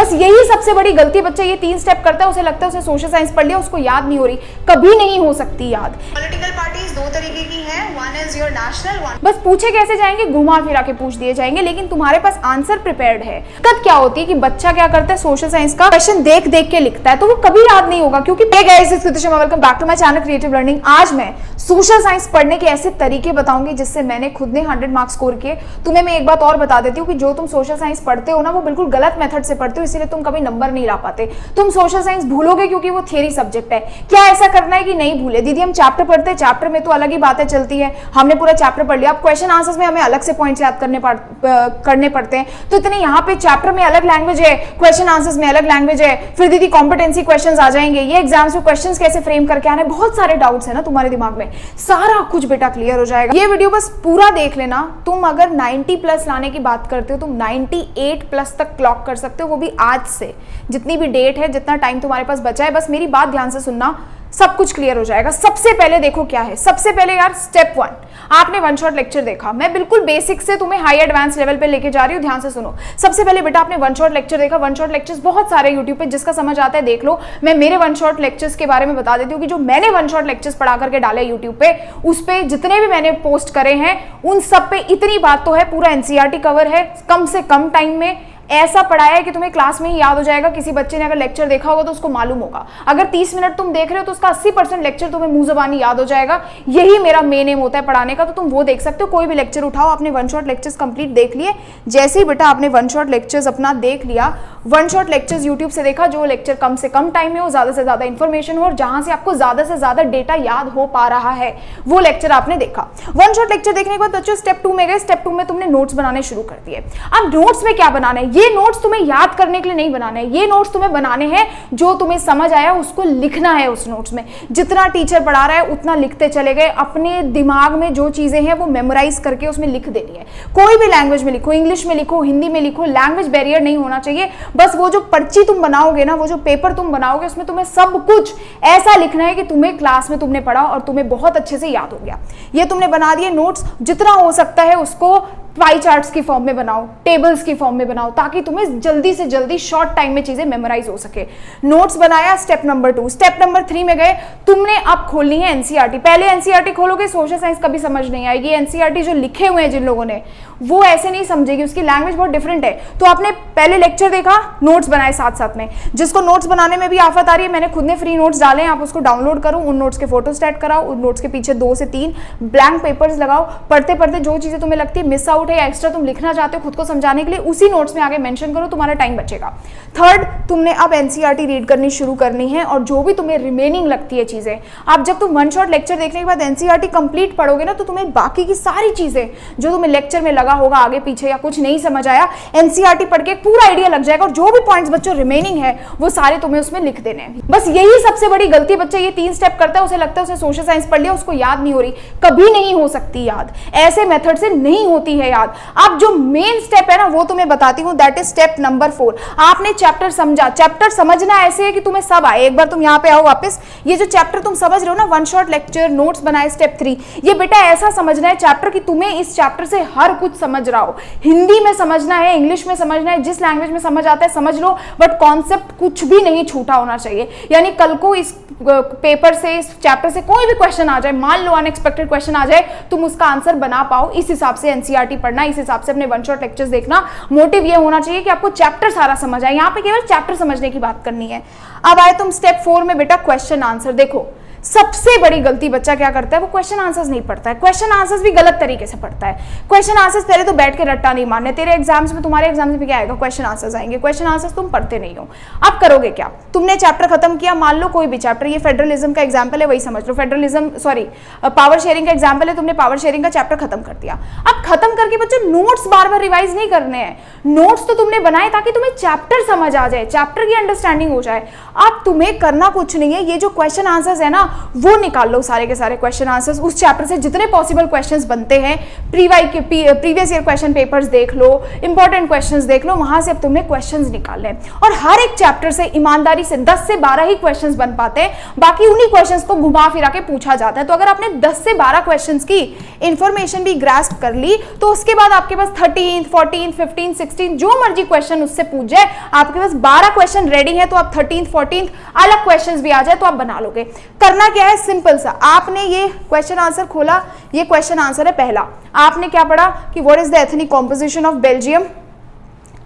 बस यही सबसे बड़ी गलती, बच्चा ये 3 स्टेप करता है, उसे लगता है उसे सोशल साइंस पढ़ लिया, उसको याद नहीं हो रही, कभी नहीं हो सकती याद। पॉलिटिकल पार्टीज 2 तरीके की हैं, one is your national, one बस पूछे कैसे जाएंगे, घुमा फिरा के पूछ दिए जाएंगे, लेकिन तुम्हारे पास आंसर प्रिपेयर्ड है। दिक्कत क्या होती है कि बच्चा क्या करता है, सोशल साइंस का क्वेश्चन देख देख के लिखता है, तो वो कभी याद नहीं होगा। क्योंकि welcome back to my channel creative learning. आज मैं सोशल साइंस पढ़ने के ऐसे तरीके बताऊंगी जिससे मैंने खुद ने 100 मार्क्स स्कोर किए। तुम्हें मैं एक बात और बता देती हूँ कि जो तुम सोशल साइंस पढ़ते हो ना, वो बिल्कुल गलत मेथड से पढ़ते हो, इसलिए तुम कभी नंबर नहीं ला पाते। तुम सोशल साइंस भूलोगे क्योंकि वो थियरी सब्जेक्ट है। क्या ऐसा करना है कि नहीं भूले? दीदी हम चैप्टर पढ़ते हैं, चैप्टर में तो अलग ही बातें चलती है, हमने पूरा चैप्टर पढ़ लिया, अब क्वेश्चन आंसर्स में हमें अलग से पॉइंट्स याद करने पड़ते हैं। तो इतने यहाँ पे चैप्टर में अलग लैंग्वेज है, क्वेश्चन आंसर्स में अलग लैंग्वेज है, फिर दीदी कॉम्पिटेंसी क्वेश्चंस आ जाएंगे, ये एग्जाम्स में क्वेश्चंस कैसे फ्रेम करके आने, बहुत सारे डाउट्स है ना तुम्हारे दिमाग में। सारा कुछ बेटा क्लियर हो जाएगा। ये वीडियो बस पूरा देख लेना। तुम अगर 90 प्लस लाने की बात करते हो, तुम 98 प्लस तक क्लॉक कर सकते हो, वो भी आज से। जितनी भी डेट है, जितना टाइम तुम्हारे पास बचा है, बस मेरी बात ध्यान से सुनना, सब कुछ क्लियर हो जाएगा। सबसे पहले देखो क्या है, सबसे पहले यार स्टेप 1, आपने वन शॉट लेक्चर देखा। मैं बिल्कुल बेसिक से तुम्हें हाई एडवांस लेवल पे लेके जा रही हूँ, ध्यान से सुनो। सबसे पहले बेटा आपने वन शॉट लेक्चर देखा। वन शॉट लेक्चर्स बहुत सारे यूट्यूब पे, जिसका समझ आता है देख लो। मैं मेरे वन शॉट लेक्चर्स के बारे में बता देती हूँ कि जो मैंने वन शॉट लेक्चर्स पढ़ा करके डाले यूट्यूब पे, उस पे जितने भी मैंने पोस्ट करे हैं, उन सब पे इतनी बात तो है, पूरा एनसीईआरटी कवर है, कम से कम टाइम में ऐसा पढ़ाया है कि तुम्हें क्लास में ही याद हो जाएगा। किसी बच्चे ने अगर लेक्चर देखा होगा तो उसको मालूम होगा। अगर 30 मिनट तुम देख रहे हो तो उसका 80% लेक्चर तुम्हें मुंह ज़बानी याद हो जाएगा। यही मेरा मेन एम होता है पढ़ाने का, तो तुम वो देख सकते हो। कोई भी लेक्चर उठाओ, आपने वन शॉट लेक्चर्स कंप्लीट देख लिए। जैसे ही बेटा आपने वन शॉट लेक्चर्स अपना देख लिया, वन शॉट लेक्चर्स यूट्यूब से देखा, जो लेक्चर कम से कम टाइम में हो, ज़्यादा से ज़्यादा इन्फॉर्मेशन हो और जहाँ से आपको ज़्यादा से ज़्यादा डेटा याद हो पा रहा है, वो लेक्चर आपने देखा। वन शॉट लेक्चर देखने के बाद बच्चों स्टेप 2 में गए। स्टेप 2 में तुमने नोट्स बनाने शुरू कर दिए। अब नोट्स में क्या बनाना है? ये नोट्स तुम्हें याद करने के लिए नहीं बनाने हैं, ये नोट्स तुम्हें बनाने हैं जो तुम्हें समझ आया उसको लिखना है। उस नोट्स में जितना टीचर पढ़ा रहा है उतना लिखते चले गए। अपने दिमाग में जो चीजें हैं वो मेमोराइज करके उसमें लिख देनी है। कोई भी लैंग्वेज में लिखो, इंग्लिश में लिखो, हिंदी में लिखो, लैंग्वेज बैरियर नहीं होना चाहिए। बस वो जो पर्ची तुम बनाओगे ना, वो जो पेपर तुम बनाओगे, उसमें तुम्हें सब कुछ ऐसा लिखना है कि तुम्हें क्लास में तुमने पढ़ा और तुम्हें बहुत अच्छे से याद हो गया। ये तुमने बना दिए नोट्स। जितना हो सकता है उसको पाई चार्ट्स की फॉर्म में बनाओ, टेबल्स की फॉर्म में बनाओ, ताकि तुम्हें जल्दी से जल्दी शॉर्ट टाइम में चीजें मेमोराइज हो सके। नोट्स बनाया, स्टेप नंबर 2। स्टेप नंबर 3 में गए। तुमने अब खोलनी है एनसीईआरटी। पहले एनसीईआरटी खोलोगे, सोशल साइंस कभी समझ नहीं आएगी। एनसीईआरटी जो लिखे हुए हैं जिन लोगों ने, वो ऐसे नहीं समझेगी, उसकी लैंग्वेज बहुत डिफरेंट है। तो आपने पहले लेक्चर देखा, नोट्स बनाए साथ साथ में। जिसको नोट्स बनाने में भी आफत आ रही है, मैंने खुद ने फ्री नोट्स डाले हैं, आप उसको डाउनलोड करो, उन नोट्स के फोटोज ऐड कराओ, उन नोट्स के पीछे 2 से 3 ब्लैंक पेपर्स लगाओ। पढ़ते पढ़ते जो चीजें तुम्हें लगती है मिस आउट है या एक्स्ट्रा तुम लिखना चाहते हो खुद को समझाने के लिए, उसी नोट्स में आगे मेंशन करो, तुम्हारा टाइम बचेगा। थर्ड, तुमने अब एनसीईआरटी रीड करनी शुरू करनी है और जो भी तुम्हें रिमेनिंग लगती है चीजें, आप जब तुम वन शॉट लेक्चर देखने के बाद एनसीईआरटी कंप्लीट पढ़ोगे ना, तो तुम्हें बाकी की सारी चीजें जो तुम्हें लेक्चर में लगा होगा आगे पीछे या कुछ नहीं समझ आया, एनसीईआरटी पढ़ के पूरा आइडिया लग जाएगा और जो भी पॉइंट्स बच्चों रिमेनिंग है वो सारे तुम्हें उसमें लिख देने हैं। बस यही सबसे बड़ी गलती, बच्चा ये 3 स्टेप करता है, उसे लगता है उसे सोशल साइंस पढ़ लिया, उसको याद नहीं हो रही, कभी नहीं हो सकती याद। ऐसे मेथड से नहीं होती है याद। अब जो मेन स्टेप है ना, वो तुम्हें बताती हूं, दैट इज स्टेप नंबर 4। आपने चैप्टर समझा। चैप्टर समझना ऐसे है कि तुम्हें सब आए। एक बार तुम यहाँ पे आओ वापस, ये जो चैप्टर तुम समझ रहे हो ना, वन शॉट लेक्चर, नोट्स बनाए, स्टेप 3, ये बेटा ऐसा समझना है चैप्टर कि तुम्हें इस चैप्टर से हर कुछ समझ रहा हो। हिंदी में समझना है, इंग्लिश में समझना है, जिस लैंग्वेज में समझ आता है समझ लो, बट कॉन्सेप्ट कुछ भी नहीं छूटा होना चाहिए। यानी कल को इस पेपर से, इस चैप्टर से कोई भी क्वेश्चन आ जाए, मान लो अनएक्सपेक्टेड क्वेश्चन आ जाए, तुम उसका आंसर बना पाओ। इस हिसाब से एनसीईआरटी पढ़ना, इस हिसाब से अपने वन शॉट लेक्चर्स देखना। मोटिव ये होना चाहिए कि आपको चैप्टर सारा समझ आए। यहाँ पे केवल चैप्टर समझने की बात करनी है। अब आए तुम स्टेप 4 में बेटा, क्वेश्चन आंसर। देखो सबसे बड़ी गलती बच्चा क्या करता है, वो क्वेश्चन आंसर्स नहीं पढ़ता है। क्वेश्चन आंसर्स भी गलत तरीके से पढ़ता है। क्वेश्चन आंसर्स पहले तो बैठ के रट्टा नहीं मारने। तेरे एग्जाम्स में, तुम्हारे एग्जाम्स में क्या आएगा, क्वेश्चन आंसर्स आएंगे। क्वेश्चन आंसर्स तुम पढ़ते नहीं हो। अब करोगे क्या, तुमने चैप्टर खत्म किया, मान लो कोई भी चैप्टर, ये फेडरलिज्म का एग्जाम्पल है, वही समझ लो। फेडरलिज्म, सॉरी, पावर शेयरिंग का एग्जाम्पल है, तुमने पावर शेयरिंग का चैप्टर खत्म कर दिया। अब खत्म करके बच्चों नोट्स बार बार रिवाइज नहीं करने हैं। नोट्स तो तुमने बनाए ताकि तुम्हें चैप्टर समझ आ जाए, चैप्टर की अंडरस्टैंडिंग हो जाए। अब तुम्हें करना कुछ नहीं है, ये जो क्वेश्चन आंसर्स है ना, वो निकाल लो सारे के सारे क्वेश्चन आंसर्स उस चैप्टर से, जितने पॉसिबल क्वेश्चंस बनते हैं। प्रीवियस ईयर क्वेश्चन पेपर्स देख लो, इंपॉर्टेंट क्वेश्चंस देख लो, वहां से अब तुमने क्वेश्चंस निकालने हैं। और हर एक चैप्टर से ईमानदारी से 10 से 12 ही क्वेश्चंस बन पाते हैं, बाकी उन्हीं क्वेश्चंस को घुमा फिरा के पूछा जाता है। तो अगर आपने 10 से 12 क्वेश्चंस की इंफॉर्मेशन भी ग्रास्प कर ली, तो उसके बाद आपके पास 13th, 14th, 15th, 16th जो मर्जी क्वेश्चन उससे पूछ जाए, आपके पास 12 क्वेश्चन रेडी है, तो आप 13th, 14th अलग क्वेश्चंस भी आ जाए तो आप बना लोगे। करना क्या है, सिंपल सा, आपने ये क्वेश्चन आंसर खोला, ये क्वेश्चन आंसर है पहला। आपने क्या पढ़ा कि what is the ethnic composition of Belgium,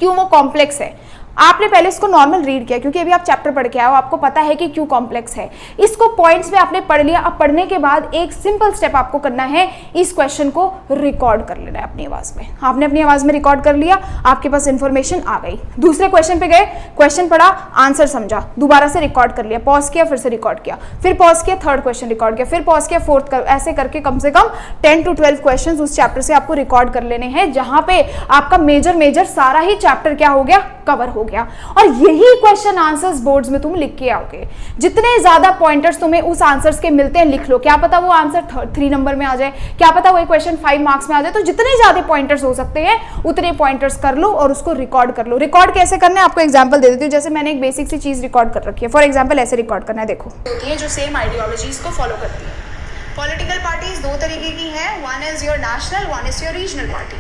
क्यों वो कॉम्प्लेक्स है। आपने पहले इसको नॉर्मल रीड किया क्योंकि अभी आप चैप्टर पढ़ के आए हो, आपको पता है कि क्यों कॉम्प्लेक्स है। इसको पॉइंट्स में आपने पढ़ लिया। अब पढ़ने के बाद एक सिंपल स्टेप आपको करना है, इस क्वेश्चन को रिकॉर्ड कर लेना है अपनी आवाज में। आपने अपनी आवाज में रिकॉर्ड कर लिया, आपके पास इंफॉर्मेशन आ गई। दूसरे क्वेश्चन पे गए, क्वेश्चन पढ़ा, आंसर समझा, दोबारा से रिकॉर्ड कर लिया, पॉज किया, फिर से रिकॉर्ड किया, फिर पॉज किया, थर्ड क्वेश्चन रिकॉर्ड किया, फिर पॉज किया, फोर्थ, ऐसे करके कम से कम 10 to 12 क्वेश्चन उस चैप्टर से आपको रिकॉर्ड कर लेने हैं, जहां पे आपका मेजर सारा ही चैप्टर क्या हो गया, कवर हो गया। और यही क्वेश्चन आंसर्स बोर्ड्स में तुम लिख के आओगे। जितने ज्यादा पॉइंटर्स तुम्हें उस आंसर्स के मिलते हैं लिख लो, क्या पता वो आंसर 3 नंबर में आ जाए, क्या पता वो क्वेश्चन 5 मार्क्स में आ जाए। तो जितने ज्यादा पॉइंटर्स हो सकते हैं उतने पॉइंटर्स कर लो और उसको रिकॉर्ड कर लो। रिकॉर्ड कैसे करना है आपको एग्जांपल दे देती हूँ। जैसे मैंने एक बेसिक सी चीज रिकॉर्ड कर रखी है, फॉर एग्जांपल ऐसे रिकॉर्ड करना है, देखो। होती है जो सेम आइडियोलॉजीज को फॉलो करती है। पॉलिटिकल पार्टीज दो तरीके की हैं, one is your national, one is your regional party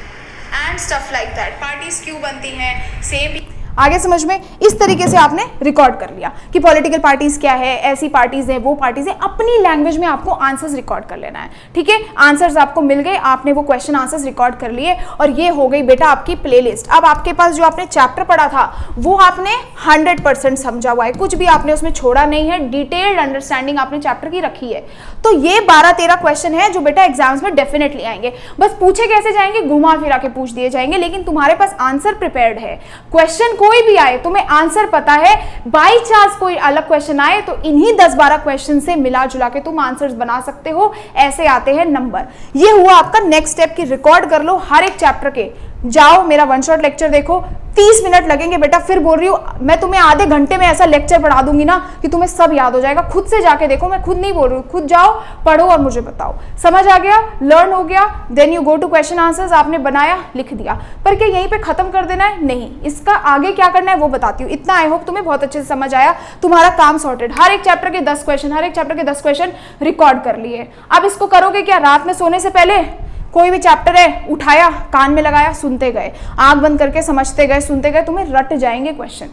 and stuff like that. Parties क्यों बनती हैं, सेम आगे समझ में, इस तरीके से आपने रिकॉर्ड कर लिया कि पॉलिटिकल पार्टीज क्या है, ऐसी पार्टीज है, वो पार्टीज है। अपनी लैंग्वेज में आपको आंसर्स रिकॉर्ड कर लेना है, ठीक है। आंसर्स आपको मिल गए, आपने वो क्वेश्चन आंसर्स रिकॉर्ड कर लिए और ये हो गई बेटा आपकी प्लेलिस्ट। अब आपके पास जो आपने चैप्टर पढ़ा था वो आपने 100% समझा हुआ है, कुछ भी आपने उसमें छोड़ा नहीं है, डिटेल्ड अंडरस्टैंडिंग आपने चैप्टर की रखी है। तो ये 12-13 क्वेश्चन है जो बेटा एग्जाम्स में डेफिनेटली आएंगे। बस पूछे कैसे जाएंगे, घुमा फिरा के पूछ दिए जाएंगे, लेकिन तुम्हारे पास आंसर प्रिपेयर्ड है। क्वेश्चन कोई भी आए, तुम्हें आंसर पता है, बाई चांस कोई अलग क्वेश्चन आए तो इन्हीं 10-12 क्वेश्चन से मिला जुला के तुम आंसर्स बना सकते हो। ऐसे आते हैं नंबर। ये हुआ आपका नेक्स्ट स्टेप कि रिकॉर्ड कर लो हर एक चैप्टर के। जाओ मेरा वन शॉट लेक्चर देखो, 30 मिनट लगेंगे बेटा। फिर बोल रही हूँ मैं तुम्हें आधे घंटे में ऐसा लेक्चर पढ़ा दूंगी ना कि तुम्हें सब याद हो जाएगा। खुद से जाके देखो, मैं खुद नहीं बोल रही हूँ, खुद जाओ पढ़ो और मुझे बताओ। समझ आ गया, लर्न हो गया, then you go to question answers. आपने बनाया, लिख दिया, पर क्या यहीं पे खत्म कर देना है? नहीं, इसका आगे क्या करना है वो बताती हूँ। इतना आई होप तुम्हें बहुत अच्छे से समझ आया, तुम्हारा काम सॉर्टेड। हर एक चैप्टर के 10 क्वेश्चन, हर एक चैप्टर के 10 क्वेश्चन रिकॉर्ड कर लिए। अब इसको करोगे क्या, रात में सोने से पहले कोई भी चैप्टर है उठाया, कान में लगाया, सुनते गए, आंख बंद करके समझते गए, सुनते गए, तुम्हें रट जाएंगे क्वेश्चन।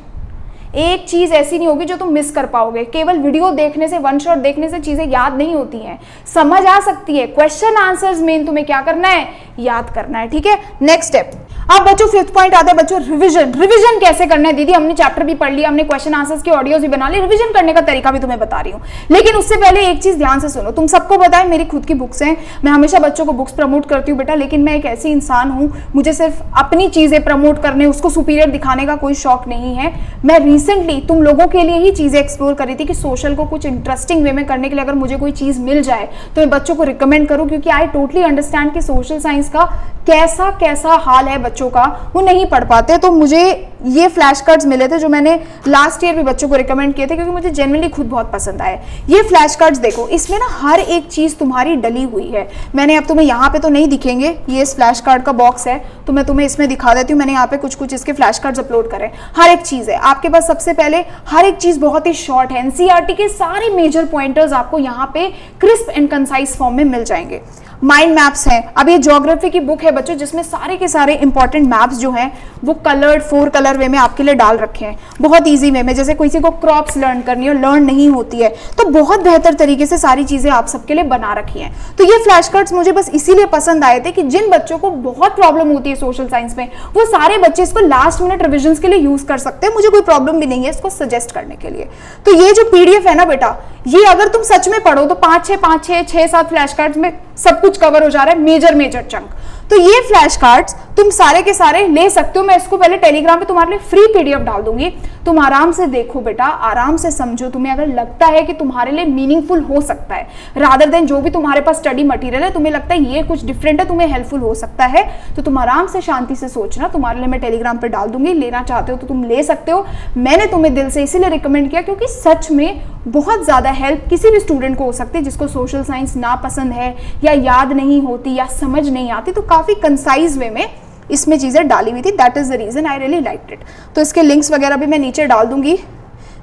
एक चीज ऐसी नहीं होगी जो तुम मिस कर पाओगे। केवल वीडियो देखने से, वन शॉट देखने से चीजें याद नहीं होती हैं, समझ आ सकती है। क्वेश्चन आंसर्स मेन तुम्हें क्या करना है, याद करना है, ठीक है। Next step. अब बच्चों 5th पॉइंट आता है बच्चों रिवीजन। रिवीजन कैसे करना है दीदी, हमने चैप्टर भी पढ़ लिया, हमने क्वेश्चन आंसर्स की ऑडियोज भी बना ली, रिवीजन करने का तरीका भी तुम्हें बता रही हूँ। लेकिन उससे पहले एक चीज ध्यान से सुनो। तुम सबको पता है मेरी खुद की बुक्स हैं, मैं हमेशा बच्चों को बुक्स प्रमोट करती हूँ बेटा, लेकिन मैं एक ऐसी इंसान हूँ, मुझे सिर्फ अपनी चीजें प्रमोट करने, उसको सुपीरियर दिखाने का कोई शौक नहीं है। मैं रिसेंटली तुम लोगों के लिए ही चीजें एक्सप्लोर कर रही थी कि सोशल को कुछ इंटरेस्टिंग वे में करने के लिए अगर मुझे कोई चीज मिल जाए तो मैं बच्चों को रिकमेंड करूं, क्योंकि आई टोटली अंडरस्टैंड कि सोशल साइंस का कैसा हाल है बच्चों का, वो नहीं पढ़ पाते। तो मुझे ये फ्लैश कार्ड्स मिले थे जो मैंने लास्ट ईयर भी बच्चों को रिकमेंड किए थे, क्योंकि मुझे जेन्युइनली खुद बहुत पसंद आए। ये फ्लैश कार्ड्स देखो, इसमें ना हर एक चीज तुम्हारी डली हुई है। मैंने अब तुम्हें यहाँ पे तो नहीं दिखेंगे, ये इस फ्लैश कार्ड का बॉक्स है, तो मैं तुम्हें इसमें दिखा देती हूँ। मैंने यहाँ पे कुछ इसके फ्लैश कार्ड्स अपलोड करे, हर एक चीज है आपके पास। सबसे पहले हर एक चीज बहुत ही शॉर्ट है, एनसीईआरटी के सारे मेजर पॉइंटर्स आपको यहाँ पे क्रिस्प एंड कंसाइज फॉर्म में मिल जाएंगे। माइंड मैप्स हैं। अब ये ज्योग्राफी की बुक है बच्चों, जिसमें सारे के सारे इंपॉर्टेंट मैप्स जो हैं वो कलर्ड 4 कलर वे में आपके लिए डाल रखे हैं, बहुत इजी वे में। जैसे किसी को क्रॉप्स लर्न करनी हो, लर्न नहीं होती है, तो बहुत बेहतर तरीके से सारी चीजें आप सबके लिए बना रखी हैं। तो ये फ्लैश कार्ड्स मुझे बस इसीलिए पसंद आए थे कि जिन बच्चों को बहुत प्रॉब्लम होती है सोशल साइंस में, वो सारे बच्चे इसको लास्ट मिनट रिविजन के लिए यूज कर सकते हैं। मुझे कोई प्रॉब्लम भी नहीं है इसको सजेस्ट करने के लिए। तो ये जो पीडीएफ है ना बेटा, ये अगर तुम सच में पढ़ो तो 5-6 फ्लैश कार्ड्स में सब कुछ कवर हो जा रहा है, मेजर चंक। तो ये फ्लैश कार्ड्स तुम सारे के सारे ले सकते हो। मैं इसको पहले टेलीग्राम पे तुम्हारे लिए फ्री पीडीएफ डाल दूंगी, तुम आराम से देखो बेटा, आराम से समझो। तुम्हें अगर लगता है कि तुम्हारे लिए मीनिंगफुल हो सकता है, रादर देन जो भी तुम्हारे पास स्टडी मटेरियल है तुम्हें लगता है ये कुछ डिफरेंट है, तुम्हें हेल्पफुल हो सकता है, तो तुम आराम से शांति से सोचना। तुम्हारे लिए मैं टेलीग्राम पे डाल दूंगी, लेना चाहते हो तो तुम ले सकते हो। मैंने तुम्हें दिल से इसीलिए रिकमेंड किया क्योंकि सच में बहुत ज़्यादा हेल्प किसी भी स्टूडेंट को हो सकती है जिसको सोशल साइंस ना पसंद है या याद नहीं होती या समझ नहीं आती, तो काफ़ी कंसाइज वे में इसमें चीज़ें डाली हुई थी। That is the reason I really liked it. तो इसके लिंक्स वगैरह भी मैं नीचे डाल दूंगी,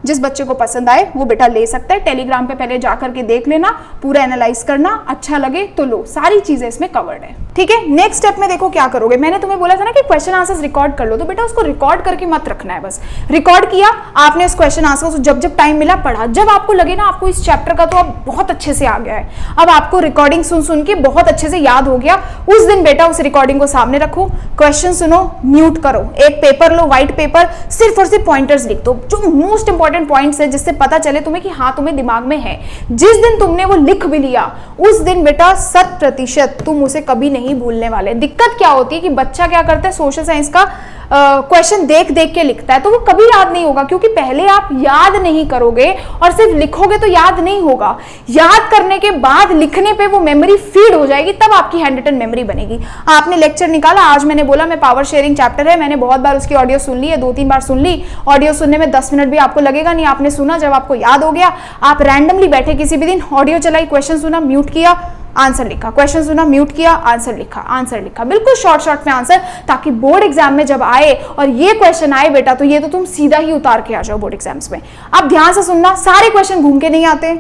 जिस बच्चे को पसंद आए वो बेटा ले सकता है। टेलीग्राम पे पहले जा करके देख लेना, पूरा एनालाइज करना, अच्छा लगे तो लो, सारी चीजें इसमें कवर्ड है, ठीक है। नेक्स्ट स्टेप में देखो क्या करोगे, मैंने तुम्हें बोला था ना कि क्वेश्चन आंसर्स रिकॉर्ड कर लो, तो बेटा उसको रिकॉर्ड करके मत रखना है, बस रिकॉर्ड किया आपने इस क्वेश्चन आंसर को, जब जब टाइम मिला पढ़ा, जब आपको लगे ना आपको इस चैप्टर का तो अब बहुत अच्छे से आ गया है, अब आपको रिकॉर्डिंग सुन सुन के बहुत अच्छे से याद हो गया, उस दिन बेटा उस रिकॉर्डिंग को सामने रखो, क्वेश्चन सुनो, म्यूट करो, एक पेपर लो, व्हाइट पेपर, सिर्फ और सिर्फ पॉइंटर्स लिख दो, जो मोस्ट इंपॉर्टेंट पॉइंट्स है, जिससे पता चले तुम्हें कि हाँ तुम्हें दिमाग में है। जिस दिन तुमने वो लिख भी लिया उस दिन बेटा 100% तुम उसे कभी नहीं भूलने वाले। दिक्कत क्या होती है कि बच्चा क्या करता है, सोशल साइंस का क्वेश्चन देख देख के लिखता है, तो वो कभी याद नहीं होगा, क्योंकि पहले आप याद नहीं करोगे और सिर्फ लिखोगे तो याद नहीं होगा। याद करने के बाद लिखने पे वो मेमोरी फीड हो जाएगी, तब आपकी हैंड रिटन मेमोरी बनेगी। आपने लेक्चर निकाला, आज मैंने बोला मैं पावर शेयरिंग चैप्टर है, मैंने बहुत बार उसकी ऑडियो सुन ली है, 2-3 बार सुन ली, ऑडियो सुनने में 10 मिनट भी आपको लगेगा नहीं, आपने सुना, जब आपको याद हो गया आप रैंडमली बैठे किसी भी दिन, ऑडियो चलाई, क्वेश्चन सुना, म्यूट किया, आंसर लिखा, क्वेश्चन सुना, म्यूट किया, आंसर लिखा, आंसर लिखा, बिल्कुल शॉर्ट शॉर्ट में आंसर, ताकि बोर्ड एग्जाम में जब आए और ये क्वेश्चन आए बेटा तो ये तो तुम सीधा ही उतार के आ जाओ बोर्ड एग्जाम्स में। अब ध्यान से सुनना, सारे क्वेश्चन घूम के नहीं आते,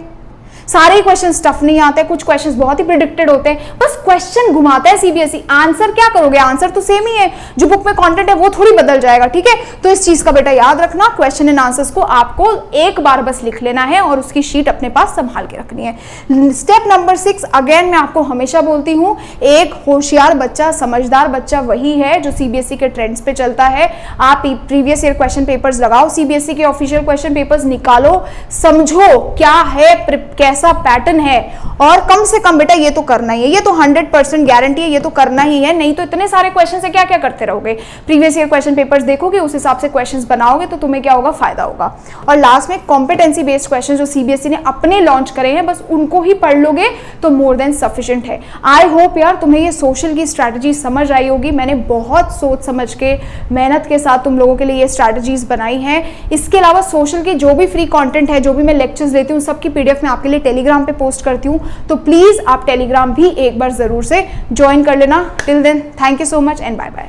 सारे क्वेश्चन टफ नहीं आते, कुछ क्वेश्चंस बहुत ही प्रिडिक्टेड होते हैं, बस क्वेश्चन घुमाता है सीबीएसई। आंसर क्या करोगे, आंसर तो सेम ही है, जो बुक में कंटेंट है वो थोड़ी बदल जाएगा, ठीक है। तो इस चीज का बेटा याद रखना, क्वेश्चन एंड आंसर्स को आपको एक बार बस लिख लेना है और उसकी शीट अपने पास संभाल के रखनी है। स्टेप नंबर 6, अगेन मैं आपको हमेशा बोलती हूँ, एक होशियार बच्चा, समझदार बच्चा वही है जो सीबीएसई के ट्रेंड्स पे चलता है। आप प्रीवियस ईयर क्वेश्चन पेपर्स लगाओ, सीबीएसई के ऑफिशियल क्वेश्चन पेपर्स निकालो, समझो क्या है, कैसा पैटर्न है, और कम से कम बेटा ये तो करना ही है, ये तो 100% गारंटी है, ये तो करना ही है, नहीं तो इतने सारे क्वेश्चन से क्या क्या करते रहोगे। प्रीवियस ईयर क्वेश्चन पेपर्स देखोगे, उस हिसाब से क्वेश्चंस बनाओगे तो तुम्हें क्या होगा, फायदा होगा। और लास्ट में कॉम्पिटेंसी बेस्ड क्वेश्चन जो सीबीएसई ने अपने लॉन्च करे हैं, बस उनको ही पढ़ लोगे तो मोर देन सफिशिएंट है। आई होप यार तुम्हें ये सोशल की स्ट्रैटेजी समझ आई होगी, मैंने बहुत सोच समझ के मेहनत के साथ तुम लोगों के लिए ये स्ट्रैटेजीज बनाई हैं। इसके अलावा सोशल के जो भी फ्री कंटेंट है, जो भी मैं लेक्चर्स लेती हूँ, सबकी पीडीएफ मैं आपके लिए टेलीग्राम पे पोस्ट करती हूँ, तो प्लीज आप टेलीग्राम भी एक बार जरूर से ज्वाइन कर लेना। Till then thank you so much and bye bye.